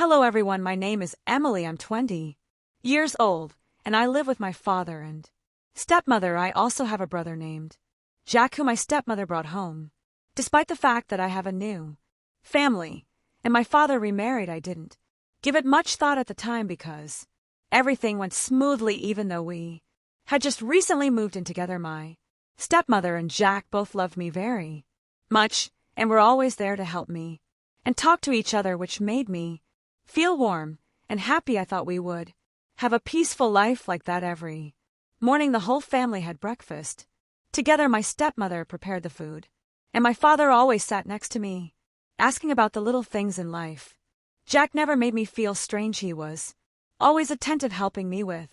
Hello everyone, my name is Emily. I'm 20 years old, and I live with my father and stepmother. I also have a brother named Jack, who my stepmother brought home. Despite the fact that I have a new family and my father remarried, I didn't give it much thought at the time because everything went smoothly even though we had just recently moved in together. My stepmother and Jack both loved me very much and were always there to help me and talk to each other, which made me feel warm and happy. I thought we would have a peaceful life like that. Every morning the whole family had breakfast together. My stepmother prepared the food, and my father always sat next to me, asking about the little things in life. Jack never made me feel strange. He was always attentive, helping me with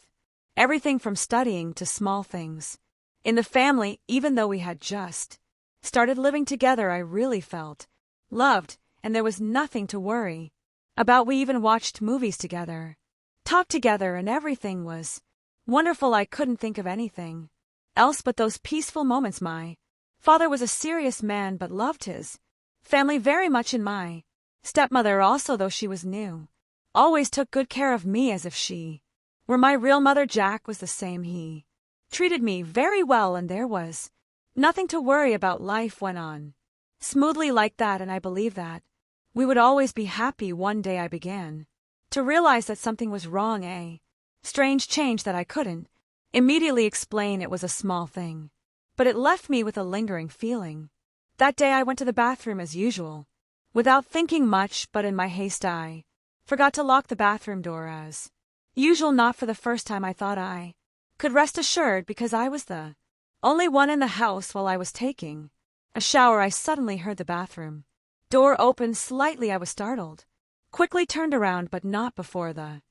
everything from studying to small things in the family. Even though we had just started living together, I really felt loved, and there was nothing to worry about. We even watched movies together, talked together, and everything was wonderful. I couldn't think of anything else but those peaceful moments. My father was a serious man but loved his family very much, and my stepmother also, though she was new, always took good care of me as if she were my real mother. Jack was the same. He treated me very well, and there was nothing to worry about. Life went on smoothly like that, and I believe that we would always be happy. One day I began to realize that something was wrong, a strange change that I couldn't immediately explain. It was a small thing, but it left me with a lingering feeling. That day I went to the bathroom as usual, without thinking much, but in my haste I forgot to lock the bathroom door as usual. Not for the first time. I thought I could rest assured because I was the only one in the house. While I was taking a shower, I suddenly heard the bathroom door open slightly. I was startled, quickly turned around, but not before the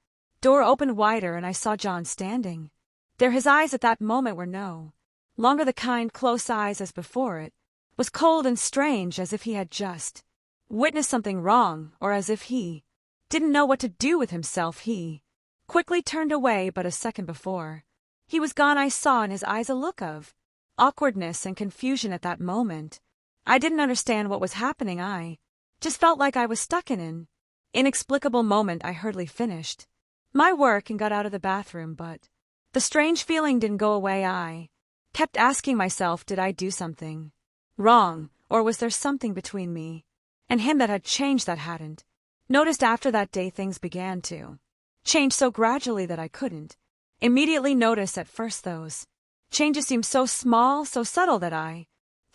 door opened wider and I saw John standing there. His eyes at that moment were no longer the kind close eyes as before. It was cold and strange, as if he had just witnessed something wrong, or as if he didn't know what to do with himself. He quickly turned away, but a second before he was gone, I saw in his eyes a look of awkwardness and confusion. At that moment, I didn't understand what was happening. I just felt like I was stuck in an inexplicable moment. I hurriedly finished my work and got out of the bathroom, but the strange feeling didn't go away. I kept asking myself, did I do something wrong, or was there something between me and him that had changed that hadn't noticed? After that day, things began to change so gradually that I couldn't immediately notice at first. Those changes seemed so small, so subtle, that I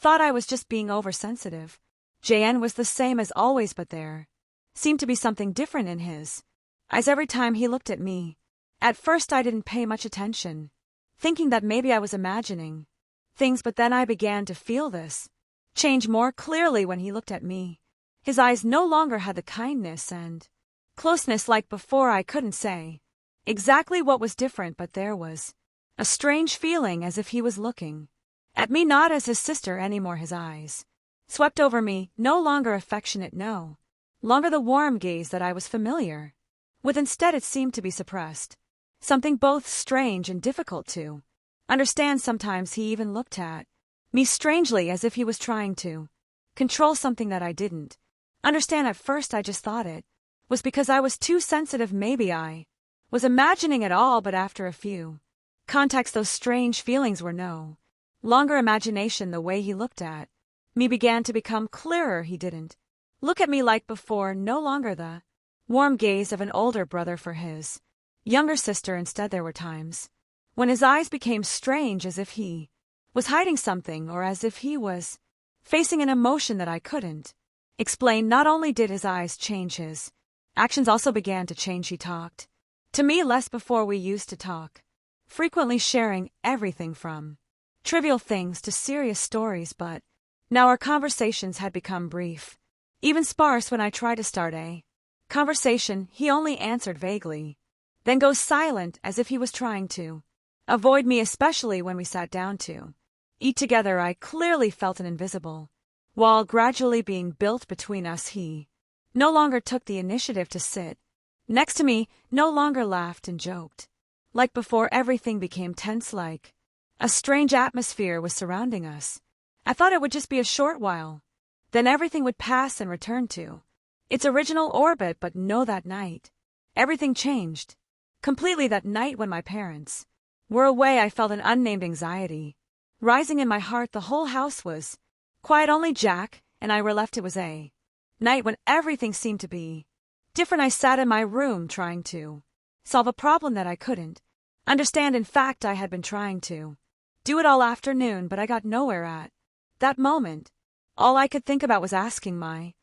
thought I was just being oversensitive. JN was the same as always, but there seemed to be something different in his eyes every time he looked at me. At first I didn't pay much attention, thinking that maybe I was imagining things, but then I began to feel this change more clearly when he looked at me. His eyes no longer had the kindness and closeness like before. I couldn't say exactly what was different, but there was a strange feeling, as if he was looking at me not as his sister anymore. His eyes swept over me, no longer affectionate, no longer the warm gaze that I was familiar with. Instead, it seemed to be suppressed, something both strange and difficult to understand. Sometimes he even looked at me strangely, as if he was trying to control something that I didn't understand. At first I just thought it was because I was too sensitive. Maybe I was imagining it all, but after a few contacts, those strange feelings were no longer imagination. The way he looked at me began to become clearer. He didn't look at me like before, no longer the warm gaze of an older brother for his younger sister. Instead, there were times when his eyes became strange, as if he was hiding something, or as if he was facing an emotion that I couldn't explain. Not only did his eyes change, his actions also began to change. He talked to me less. Before we used to talk frequently, sharing everything from trivial things to serious stories, but now our conversations had become brief, even sparse. When I tried to start a conversation, he only answered vaguely, then goes silent, as if he was trying to avoid me. Especially when we sat down to eat together, I clearly felt an invisible wall gradually being built between us. He no longer took the initiative to sit next to me, no longer laughed and joked like before. Everything became tense, like a strange atmosphere was surrounding us. I thought it would just be a short while, then everything would pass and return to its original orbit, but no, that night, everything changed. Completely. That night when my parents were away, I felt an unnamed anxiety rising in my heart. The whole house was quiet, only Jack and I were left. It was a night when everything seemed to be different. I sat in my room trying to solve a problem that I couldn't understand. In fact, I had been trying to do it all afternoon, but I got nowhere at that moment. All I could think about was asking my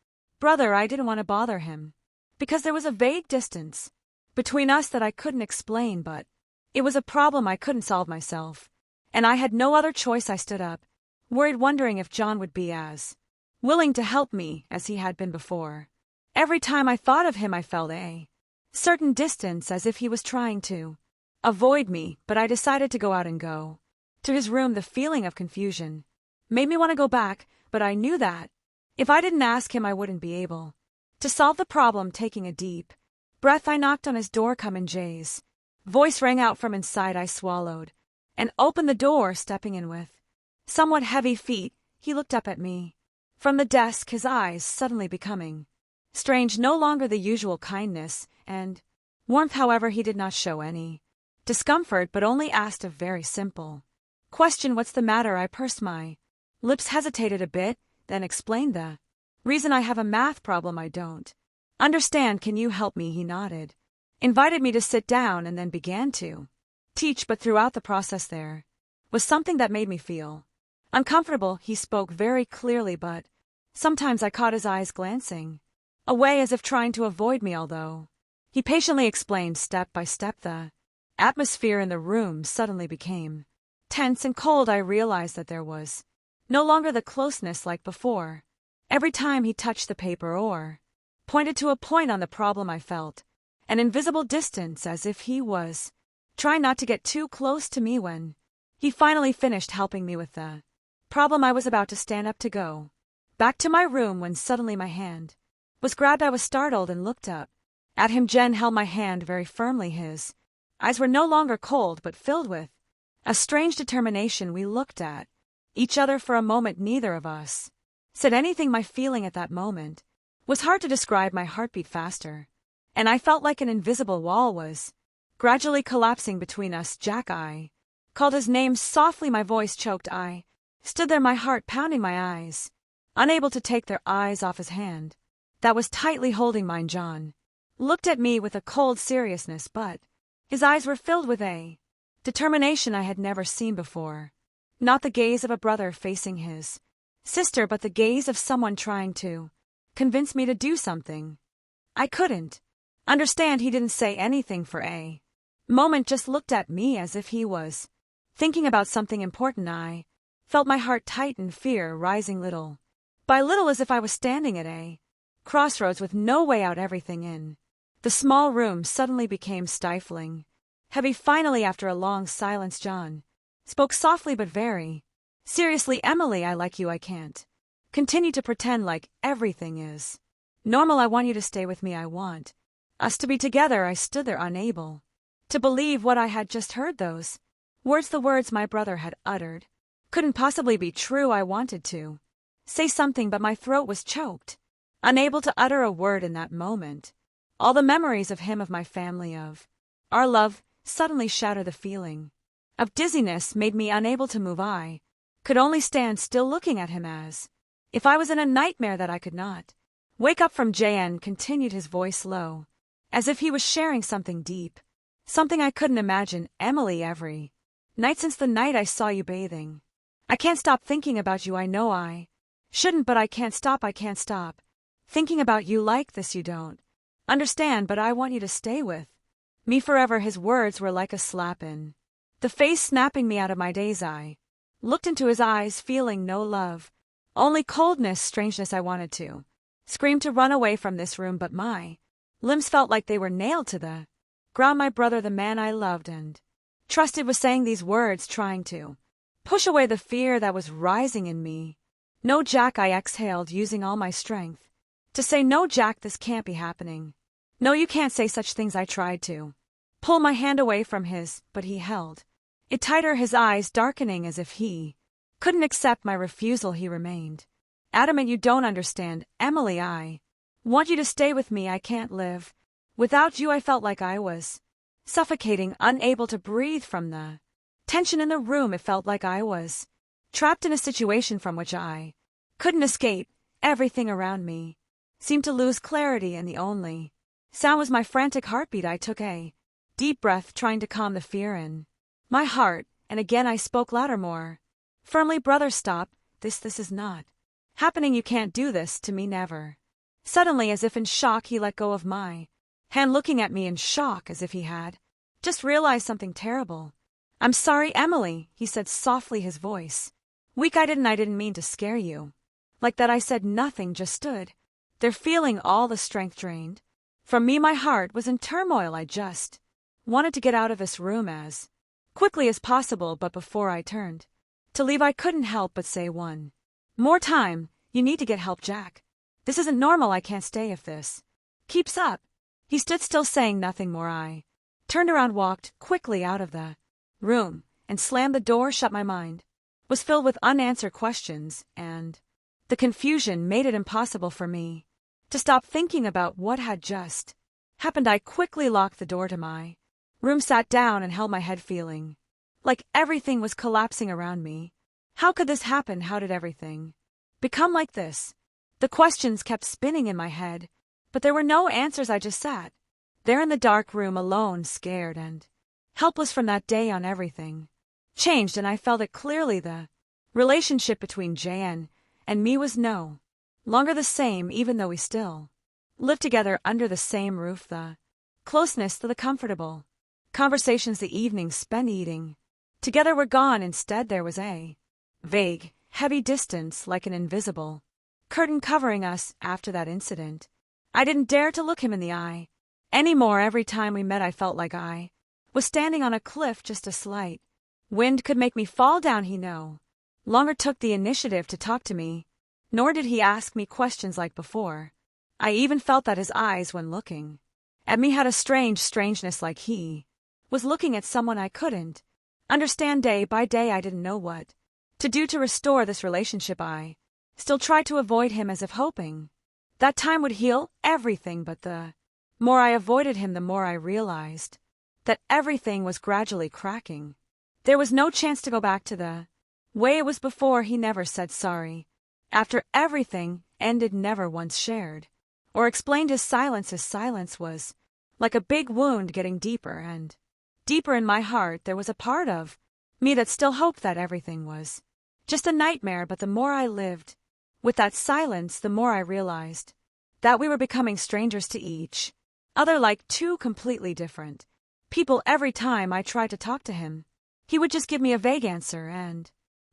brother. I didn't want to bother him because there was a vague distance between us that I couldn't explain, but it was a problem I couldn't solve myself, and I had no other choice. I stood up, worried, wondering if John would be as willing to help me as he had been before. Every time I thought of him, I felt a certain distance, as if he was trying to avoid me, but I decided to go out and go to his room. The feeling of confusion made me want to go back, but I knew that if I didn't ask him, I wouldn't be able to solve the problem. Taking a deep breath, I knocked on his door. Come in. Jay's voice rang out from inside. I swallowed and opened the door, stepping in with somewhat heavy feet. He looked up at me from the desk, his eyes suddenly becoming strange, no longer the usual kindness and warmth. However, he did not show any discomfort, but only asked a very simple question. What's the matter? I pursed my lips, hesitated a bit, then explained the reason. I have a math problem I don't understand. Can you help me? He nodded, invited me to sit down, and then began to teach. But throughout the process there was something that made me feel uncomfortable. He spoke very clearly, but sometimes I caught his eyes glancing away as if trying to avoid me. Although he patiently explained step by step, the atmosphere in the room suddenly became tense and cold. I realized that there was no longer the closeness like before. Every time he touched the paper or pointed to a point on the problem, I felt an invisible distance, as if he was trying not to get too close to me. When he finally finished helping me with the problem, I was about to stand up to go back to my room when suddenly my hand was grabbed. I was startled and looked up at him. Jen held my hand very firmly. His eyes were no longer cold, but filled with a strange determination. We looked at each other for a moment. Neither of us said anything. My feeling at that moment was hard to describe. My heart beat faster, and I felt like an invisible wall was gradually collapsing between us. Jack, I called his name softly. My voice choked. I stood there, my heart pounding, my eyes unable to take their eyes off his hand that was tightly holding mine. John looked at me with a cold seriousness, but his eyes were filled with a determination I had never seen before. Not the gaze of a brother facing his sister, but the gaze of someone trying to convince me to do something I couldn't understand. He didn't say anything for a moment, just looked at me as if he was thinking about something important. I felt my heart tighten, fear rising little by little, as if I was standing at a crossroads with no way out. Everything in the small room suddenly became stifling, heavy. Finally, after a long silence, John spoke softly but very seriously. Emily, I like you. I can't continue to pretend like everything is normal. I want you to stay with me. I want us to be together. I stood there, unable to believe what I had just heard. Those words, the words my brother had uttered, couldn't possibly be true. I wanted to say something, but my throat was choked, unable to utter a word. In that moment, all the memories of him, of my family, of our love, suddenly shattered. The feeling of dizziness made me unable to move. I could only stand still, looking at him as if I was in a nightmare that I could not wake up from. JN continued, his voice low, as if he was sharing something deep, something I couldn't imagine. Emily, every night since the night I saw you bathing, I can't stop thinking about you. I know I shouldn't, but I can't stop. I can't stop thinking about you like this. You don't understand, but I want you to stay with me forever. His words were like a slap in the face, snapping me out of my daze. I looked into his eyes, feeling no love, only coldness, strangeness. I wanted to scream, to run away from this room, but my limbs felt like they were nailed to the ground. My brother, the man I loved and trusted, was saying these words, trying to push away the fear that was rising in me. No, Jack, I exhaled, using all my strength to say no. Jack, this can't be happening. No, you can't say such things. I tried to pull my hand away from his, but he held it tighter, his eyes darkening as if he couldn't accept my refusal. He remained adamant. You don't understand, Emily. I Want you to stay with me, I can't live. Without you I felt like I was suffocating, unable to breathe from the tension in the room. It felt like I was trapped in a situation from which I couldn't escape. Everything around me seemed to lose clarity, and the only sound was my frantic heartbeat. I took a deep breath, trying to calm the fear in my heart, and again I spoke louder, more firmly. Brother, stop. This is not happening. You can't do this to me, never. Suddenly, as if in shock, he let go of my hand, looking at me in shock as if he had just realized something terrible. I'm sorry, Emily, he said softly, his voice weak. I didn't mean to scare you like that. I said nothing, just stood there feeling all the strength drained from me. My heart was in turmoil. I just wanted to get out of this room as quickly as possible, but before I turned to leave I couldn't help but say one more time, you need to get help, Jack. This isn't normal. I can't stay if this keeps up. He stood still, saying nothing more. I turned around, walked quickly out of the room, and slammed the door shut. My mind was filled with unanswered questions, and the confusion made it impossible for me to stop thinking about what had just happened. I quickly locked the door to my room, sat down, and held my head, feeling like everything was collapsing around me. How could this happen? How did everything become like this? The questions kept spinning in my head, but there were no answers. I just sat there in the dark room, alone, scared and helpless. From that day on, everything changed, and I felt it clearly. The relationship between Jan and me was no longer the same, even though we still lived together under the same roof. The closeness, the comfortable conversations, the evenings spent eating together were gone. Instead, there was a vague, heavy distance, like an invisible curtain covering us. After that incident, I didn't dare to look him in the eye anymore. Every time we met, I felt like I was standing on a cliff. Just a slight wind could make me fall down. He no longer took the initiative to talk to me, nor did he ask me questions like before. I even felt that his eyes, when looking at me, had a strangeness, like he was looking at someone I couldn't understand. Day by day, I didn't know what to do to restore this relationship. I still tried to avoid him, as if hoping that time would heal everything, but the more I avoided him, the more I realized that everything was gradually cracking. There was no chance to go back to the way it was before. He never said sorry after everything ended, never once shared or explained his silence. His silence was like a big wound, getting deeper and deeper in my heart. There was a part of me that still hoped that everything was just a nightmare, but the more I lived with that silence, the more I realized that we were becoming strangers to each other, like two completely different people. Every time I tried to talk to him, he would just give me a vague answer and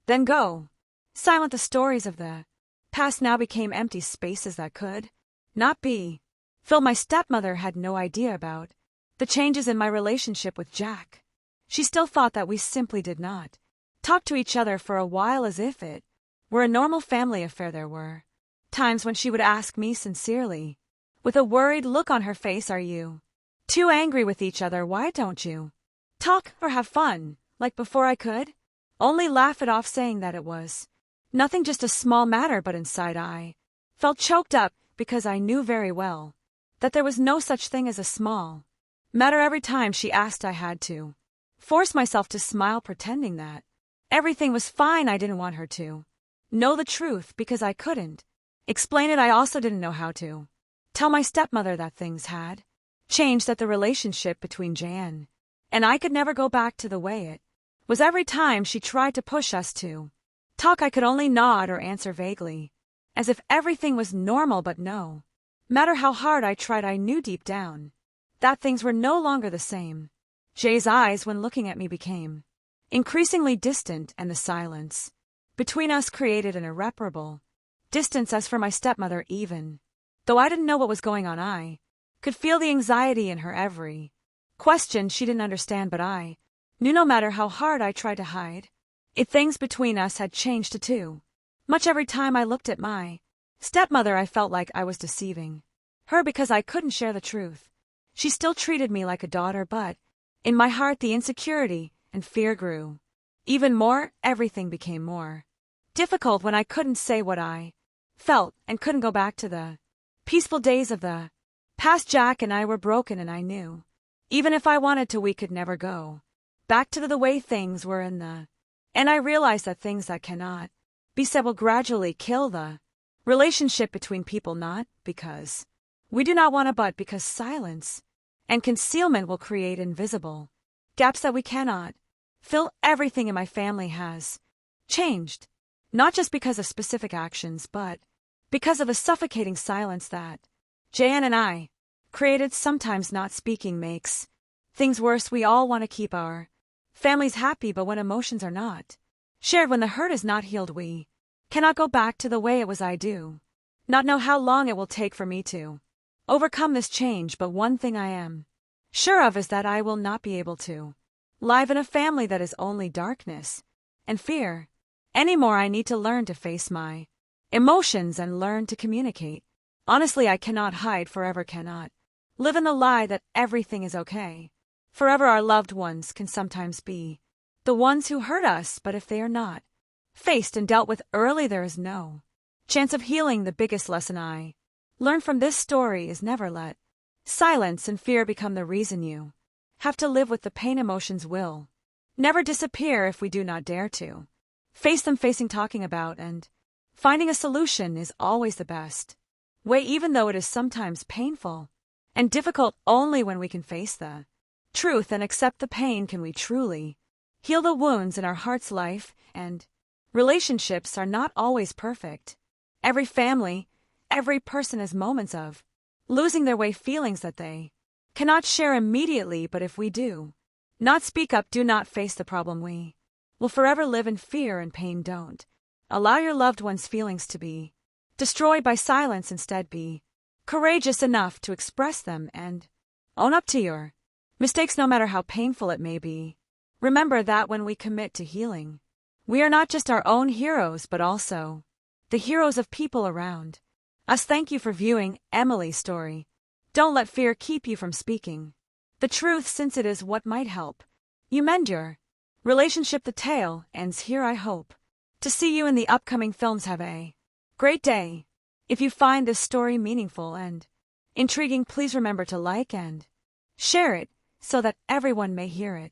then go silent. The stories of the past now became empty spaces that could not be filled. My stepmother had no idea about the changes in my relationship with Jack. She still thought that we simply did not talk to each other for a while, as if it were a normal family affair. There were times when she would ask me sincerely, with a worried look on her face, "Are you too angry with each other? Why don't you talk or have fun like before?" I could only laugh it off, saying that it was nothing, just a small matter, but inside I felt choked up, because I knew very well that there was no such thing as a small matter. Every time she asked, I had to force myself to smile, pretending that everything was fine. I didn't want her to know the truth, because I couldn't explain it. I also didn't know how to tell my stepmother that things had changed, that the relationship between Jan and I could never go back to the way it was. Every time she tried to push us to talk, I could only nod or answer vaguely, as if everything was normal. But no matter how hard I tried, I knew deep down that things were no longer the same. Jay's eyes, when looking at me, became increasingly distant, and the silence between us created an irreparable distance. As for my stepmother, even though I didn't know what was going on, I could feel the anxiety in her every question. She didn't understand, but I knew no matter how hard I tried to hide it, things between us had changed too much. Every time I looked at my stepmother, I felt like I was deceiving her, because I couldn't share the truth. She still treated me like a daughter, but in my heart the insecurity and fear grew even more. Everything became more difficult when I couldn't say what I felt and couldn't go back to the peaceful days of the past. Jack and I were broken, and I knew, even if I wanted to, we could never go back to the way things were in the. And I realized that things that cannot be said will gradually kill the relationship between people, not because we do not want to, but because silence and concealment will create invisible gaps that we cannot fill. Everything in my family has changed, not just because of specific actions, but because of a suffocating silence that Jan and I created. Sometimes not speaking makes things worse. We all want to keep our families happy, but when emotions are not shared, when the hurt is not healed, we cannot go back to the way it was. I do not know how long it will take for me to overcome this change, but one thing I am sure of is that I will not be able to live in a family that is only darkness and fear anymore. I need to learn to face my emotions and learn to communicate honestly. I cannot hide forever, cannot live in the lie that everything is okay forever. Our loved ones can sometimes be the ones who hurt us, but if they are not faced and dealt with early, there is no chance of healing. The biggest lesson I learned from this story is never let silence and fear become the reason you have to live with the pain. Emotions will never disappear if we do not dare to face them. Facing, talking about, and finding a solution is always the best way, even though it is sometimes painful and difficult. Only when we can face the truth and accept the pain can we truly heal the wounds in our hearts. Life and relationships are not always perfect. Every family, every person has moments of losing their way, feelings that they cannot share immediately, but if we do not speak up, do not face the problem, we will forever live in fear and pain. Don't allow your loved ones' feelings to be destroyed by silence. Instead, be courageous enough to express them and own up to your mistakes, no matter how painful it may be. Remember that when we commit to healing, we are not just our own heroes, but also the heroes of people around us. Thank you for viewing Emily's story. Don't let fear keep you from speaking the truth, since it is what might help you mend your relationship. The tale ends here. I hope to see you in the upcoming films. Have a great day. If you find this story meaningful and intriguing, please remember to like and share it so that everyone may hear it.